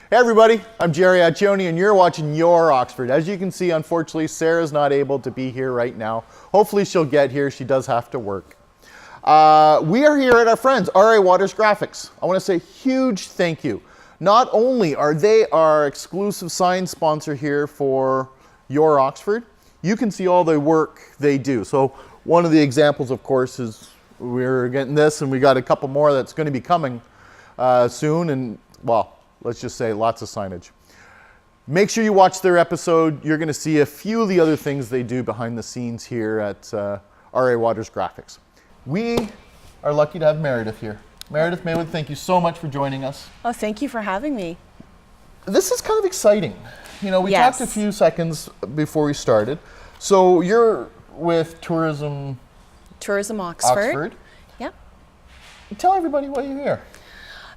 Hey everybody, I'm Jerry Accioni and you're watching Your Oxford. As you can see, unfortunately, Sarah's not able to be here right now. Hopefully she'll get here, she does have to work. We are here at our friends, RA Waters Graphics. I want to say a huge thank you. Not only are they our exclusive sign sponsor here for Your Oxford, you can see all the work they do. So one of the examples, of course, is we're getting this and we got a couple more that's going to be coming soon, and well, let's just say lots of signage. Make sure you watch their episode. You're going to see a few of the other things they do behind the scenes here at RA Waters Graphics. We are lucky to have Meredith here. Meredith Malin, thank you so much for joining us. Oh, thank you for having me. This is kind of exciting. You know, we talked a few seconds before we started. So you're with Tourism Oxford. Yeah. Tell everybody why you're here.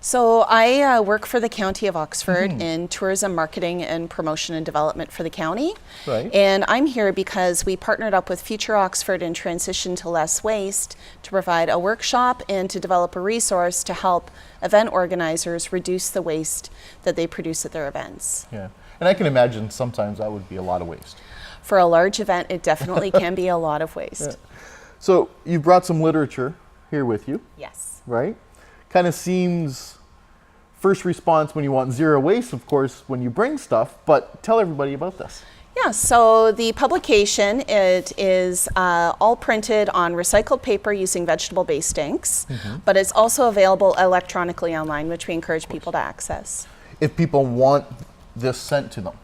So I work for the County of Oxford in tourism marketing and promotion and development for the county. Right. And I'm here because we partnered up with Future Oxford and Transition to Less Waste to provide a workshop and to develop a resource to help event organizers reduce the waste that they produce at their events. Yeah. And I can imagine sometimes that would be a lot of waste. For a large event, it definitely can be a lot of waste. Yeah. So you brought some literature here with you. Yes. Right? Kind of seems first response when you want zero waste, of course, when you bring stuff, but tell everybody about this. Yeah, so the publication, it is all printed on recycled paper using vegetable-based inks, but it's also available electronically online, which we encourage people to access. If people want this sent to them,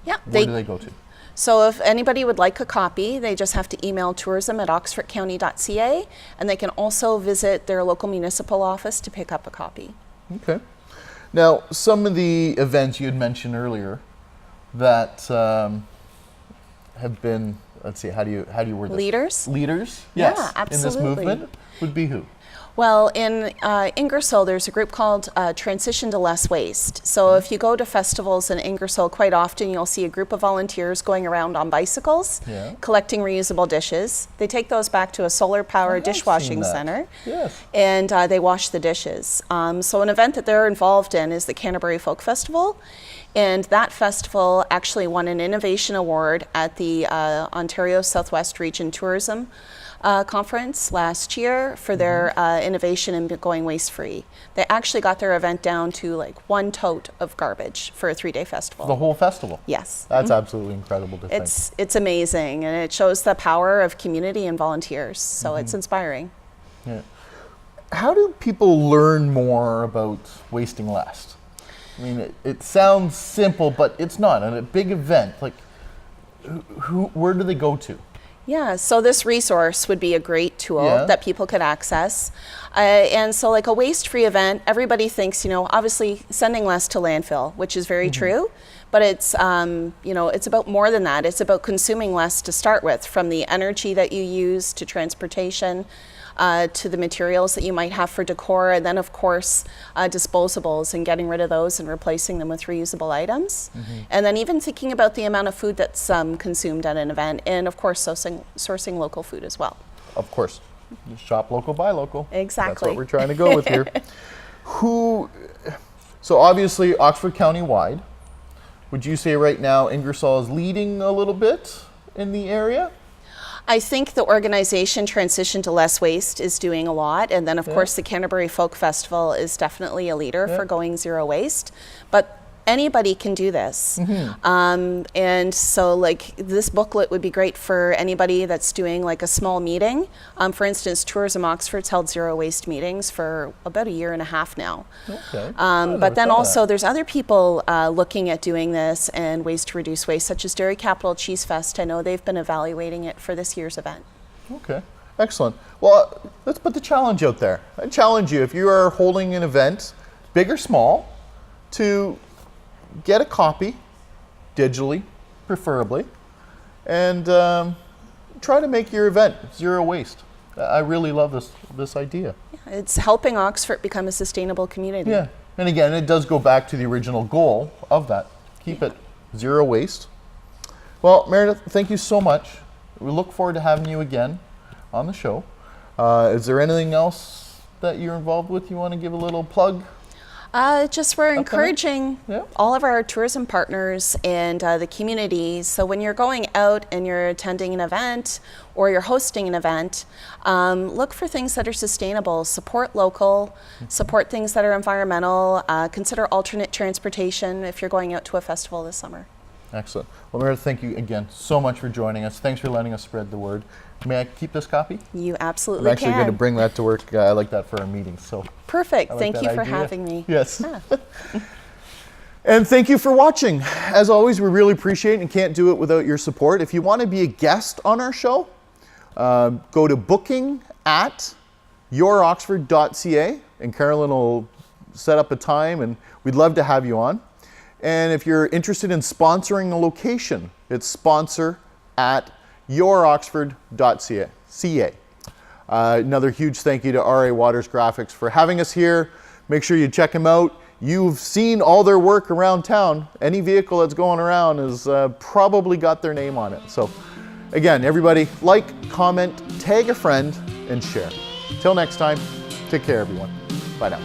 where do they go to? So if anybody would like a copy, they just have to email tourism@oxfordcounty.ca, and they can also visit their local municipal office to pick up a copy. Okay. Now, some of the events you had mentioned earlier that have been, let's see, how do you word this? Leaders? Leaders, yes, yeah, absolutely. In this movement would be who? Well, in Ingersoll, there's a group called Transition to Less Waste. So if you go to festivals in Ingersoll, quite often you'll see a group of volunteers going around on bicycles, collecting reusable dishes. They take those back to a solar-powered dishwashing center, and they wash the dishes. So an event that they're involved in is the Canterbury Folk Festival. And that festival actually won an innovation award at the Ontario Southwest Region Tourism conference last year for their innovation in going waste-free. They actually got their event down to like 1 tote of garbage for a 3-day festival. The whole festival? Yes. That's absolutely incredible to think. It's amazing, and it shows the power of community and volunteers, so it's inspiring. Yeah. How do people learn more about wasting less? I mean, it sounds simple, but it's not. At a big event, like, where do they go to? Yeah, so this resource would be a great tool that people could access. And so like a waste-free event, everybody thinks, you know, obviously sending less to landfill, which is very true, but it's, you know, it's about more than that. It's about consuming less to start with, from the energy that you use to transportation, to the materials that you might have for decor, and then of course disposables, and getting rid of those and replacing them with reusable items. And then even thinking about the amount of food that's consumed at an event, and of course sourcing local food as well. Of course. Shop local, buy local. Exactly. That's what we're trying to go with here. So obviously Oxford County wide, would you say right now Ingersoll is leading a little bit in the area? I think the organization Transition to Less Waste is doing a lot, and then of course the Canterbury Folk Festival is definitely a leader for going zero waste, but anybody can do this. And so like this booklet would be great for anybody that's doing like a small meeting. For instance, Tourism Oxford's held zero waste meetings for about 1.5 years now. Okay. But then also there's other people looking at doing this and ways to reduce waste, such as Dairy Capital Cheese Fest. I know they've been evaluating it for this year's event. Okay, excellent. Well, let's put the challenge out there. I challenge you, if you are holding an event, big or small, to get a copy, digitally, preferably, and try to make your event zero waste. I really love this idea. Yeah, it's helping Oxford become a sustainable community. Yeah, and again, it does go back to the original goal of that. Keep it zero waste. Well, Meredith, thank you so much. We look forward to having you again on the show. Is there anything else that you're involved with you want to give a little plug? Just we're encouraging Yeah. all of our tourism partners and the community. So when you're going out and you're attending an event or you're hosting an event, look for things that are sustainable. Support local, support things that are environmental. Consider alternate transportation if you're going out to a festival this summer. Excellent. Well, Meredith, thank you again so much for joining us. Thanks for letting us spread the word. May I keep this copy? You I'm absolutely actually going to can. bring that to work. I like that for our meetings. So Perfect. I like Thank that you for idea. having me. Yes. Yeah. And thank you for watching. As always, we really appreciate it and can't do it without your support. If you want to be a guest on our show, go to booking@youroxford.ca and Carolyn will set up a time and we'd love to have you on. And if you're interested in sponsoring a location, it's sponsor@youroxford.ca. Another huge thank you to RA Waters Graphics for having us here. Make sure you check them out. You've seen all their work around town. Any vehicle that's going around has probably got their name on it. So again, everybody, like, comment, tag a friend, and share. Till next time, take care, everyone. Bye now.